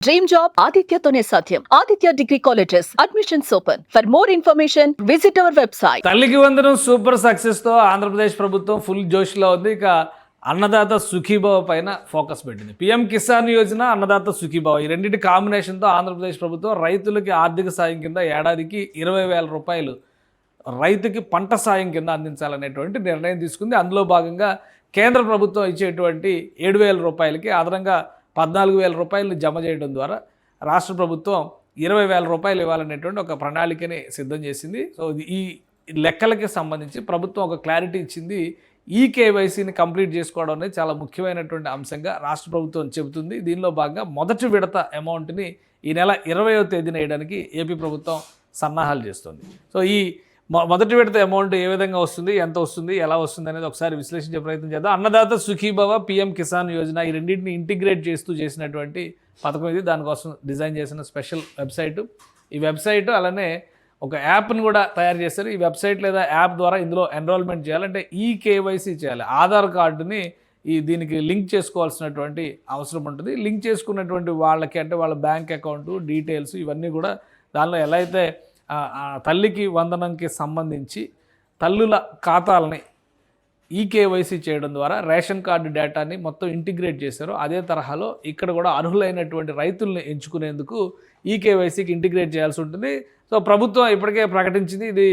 Dream job ఆదిత్యతోనే సాధ్యం. Aditya degree colleges admissions open. For more information visit our website. తల్లికి వందనం super success తో ఆంధ్రప్రదేశ్ ప్రభుత్వం ఫుల్ జోష్లో ఉంది. ఇక అన్నదాత సుఖీభావ పైన ఫోకస్ పెట్టింది. పిఎం కిసాన్ యోజన, అన్నదాత సుఖీభావ ఈ రెండింటి కాంబినేషన్తో ఆంధ్రప్రదేశ్ ప్రభుత్వం రైతులకి ఆర్థిక సాయం కింద ఏడాదికి 20,000 రూపాయలు రైతుకి పంట సాయం కింద అందించాలనేటువంటి నిర్ణయం తీసుకుంది. అందులో భాగంగా కేంద్ర ప్రభుత్వం ఇచ్చేటువంటి 7,000 రూపాయలకి అదనంగా 14,000 రూపాయలను జమ చేయడం ద్వారా రాష్ట్ర ప్రభుత్వం 20,000 రూపాయలు ఇవ్వాలనేటువంటి ఒక ప్రణాళికని సిద్ధం చేసింది. సో ఈ లెక్కలకి సంబంధించి ప్రభుత్వం ఒక క్లారిటీ ఇచ్చింది. ఈ కేవైసీని కంప్లీట్ చేసుకోవడం అనేది చాలా ముఖ్యమైనటువంటి అంశంగా రాష్ట్ర ప్రభుత్వం చెబుతుంది. దీనిలో భాగంగా మొదటి విడత అమౌంట్ని ఈ నెల 20వ తేదీన వేయడానికి ఏపీ ప్రభుత్వం సన్నాహాలు చేస్తుంది. సో ఈ మొదటి విడత అమౌంట్ ఏ విధంగా వస్తుంది, ఎంత వస్తుంది, ఎలా వస్తుంది అనేది ఒకసారి విశ్లేషించే ప్రయత్నం చేద్దాం. అన్నదాత సుఖీభవ, పిఎం కిసాన్ యోజన ఈ రెండింటిని ఇంటిగ్రేట్ చేస్తూ చేసినటువంటి పథకం ఇది. దానికోసం డిజైన్ చేసిన స్పెషల్ వెబ్సైటు. ఈ వెబ్సైటు అలానే ఒక యాప్ను కూడా తయారు చేస్తారు. ఈ వెబ్సైట్ లేదా యాప్ ద్వారా ఇందులో ఎన్రోల్మెంట్ చేయాలంటే ఈ కేవైసీ చేయాలి. ఆధార్ కార్డుని దీనికి లింక్ చేసుకోవాల్సినటువంటి అవసరం ఉంటుంది. లింక్ చేసుకున్నటువంటి వాళ్ళకి అంటే వాళ్ళ బ్యాంక్ అకౌంటు డీటెయిల్స్ ఇవన్నీ కూడా దానిలో ఎలా అయితే తల్లికి వందనంకి సంబంధించి తల్లుల ఖాతాలని ఈకేవైసీ చేయడం ద్వారా రేషన్ కార్డు డేటాని మొత్తం ఇంటిగ్రేట్ చేశారు. అదే తరహాలో ఇక్కడ కూడా అర్హులైనటువంటి రైతుల్ని ఎంచుకునేందుకు ఈకేవైసీకి ఇంటిగ్రేట్ చేయాల్సి ఉంటుంది. సో ప్రభుత్వం ఇప్పటికే ప్రకటించింది. ఇది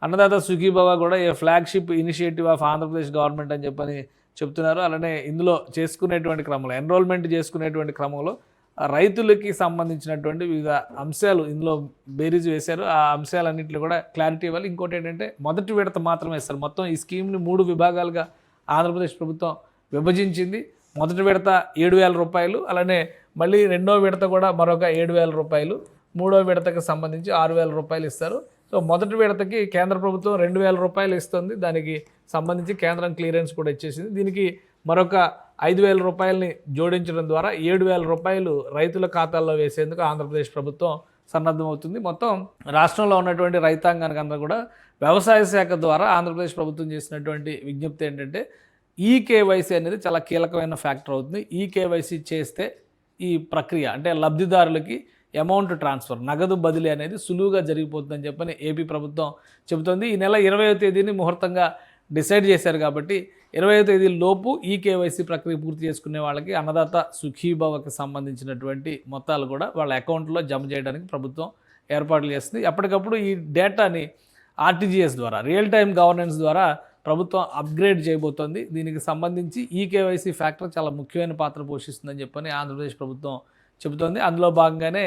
అన్నదాత సుఖీభవ కూడా ఏ flagship initiative of Andhra Pradesh government అని చెప్పని చెప్తున్నారు. అలానే ఇందులో చేసుకునేటువంటి క్రమంలో ఎన్రోల్మెంట్ చేసుకునేటువంటి క్రమంలో రైతులకి సంబంధించినటువంటి వివిధ అంశాలు ఇందులో బేరీజ్ వేశారు. ఆ అంశాలన్నింటిలో కూడా క్లారిటీ ఇవ్వాలి. ఇంకోటి ఏంటంటే మొదటి విడత మాత్రమే ఇస్తారు. మొత్తం ఈ స్కీమ్ని 3 విభాగాలుగా ఆంధ్రప్రదేశ్ ప్రభుత్వం విభజించింది. మొదటి విడత 7,000 రూపాయలు, అలానే మళ్ళీ రెండో విడత కూడా మరొక 7,000 రూపాయలు, మూడో విడతకు సంబంధించి 6,000 రూపాయలు ఇస్తారు. సో మొదటి విడతకి కేంద్ర ప్రభుత్వం 2,000 రూపాయలు ఇస్తుంది. దానికి సంబంధించి కేంద్రం క్లియరెన్స్ కూడా ఇచ్చేసింది. దీనికి మరొక 5,000 రూపాయలని జోడించడం ద్వారా 7,000 రూపాయలు రైతుల ఖాతాల్లో వేసేందుకు ఆంధ్రప్రదేశ్ ప్రభుత్వం సన్నద్ధమవుతుంది. మొత్తం రాష్ట్రంలో ఉన్నటువంటి రైతాంగానికి అందరూ కూడా వ్యవసాయ శాఖ ద్వారా ఆంధ్రప్రదేశ్ ప్రభుత్వం చేసినటువంటి విజ్ఞప్తి ఏంటంటే ఈ కేవైసీ అనేది చాలా కీలకమైన ఫ్యాక్టర్ అవుతుంది. ఈ కేవైసీ చేస్తే ఈ ప్రక్రియ అంటే లబ్ధిదారులకి అమౌంట్ ట్రాన్స్ఫర్, నగదు బదిలీ అనేది సులువుగా జరిగిపోతుందని చెప్పని ఏపీ ప్రభుత్వం చెబుతోంది. ఈ నెల 20వ తేదీని ముహూర్తంగా డిసైడ్ చేశారు కాబట్టి 20వ తేదీ లోపు ఈ కేవైసీ ప్రక్రియ పూర్తి చేసుకునే వాళ్ళకి అన్నదాత సుఖీభవకి సంబంధించినటువంటి మొత్తాలు కూడా వాళ్ళ అకౌంట్లో జమ చేయడానికి ప్రభుత్వం ఏర్పాట్లు చేస్తుంది. ఎప్పటికప్పుడు ఈ డేటాని ఆర్టీజీఎస్ ద్వారా, రియల్ టైమ్ గవర్నెన్స్ ద్వారా ప్రభుత్వం అప్గ్రేడ్ చేయబోతోంది. దీనికి సంబంధించి ఈ కేవైసీ ఫ్యాక్టర్ చాలా ముఖ్యమైన పాత్ర పోషిస్తుందని చెప్పని ఆంధ్రప్రదేశ్ ప్రభుత్వం చెబుతోంది. అందులో భాగంగానే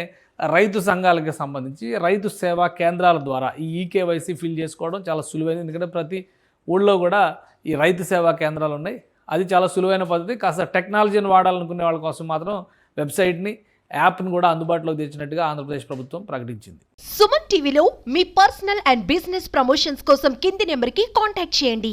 రైతు సంఘాలకు సంబంధించి రైతు సేవా కేంద్రాల ద్వారా ఈ కేవైసీ ఫిల్ చేసుకోవడం చాలా సులువైంది. ఎందుకంటే ప్రతి ఊళ్ళో కూడా ఈ రైతు సేవా కేంద్రాలు ఉన్నాయి. అది చాలా సులువైన పద్ధతి. కాస్త టెక్నాలజీని వాడాలనుకునే వాళ్ళ కోసం మాత్రం వెబ్సైట్ని, యాప్ని కూడా అందుబాటులోకి తెచ్చినట్టుగా ఆంధ్రప్రదేశ్ ప్రభుత్వం ప్రకటించింది. సుమన్ టీవీలో మీ పర్సనల్ అండ్ బిజినెస్ ప్రమోషన్స్ కోసం కింది నెంబర్కి కాంటాక్ట్ చేయండి.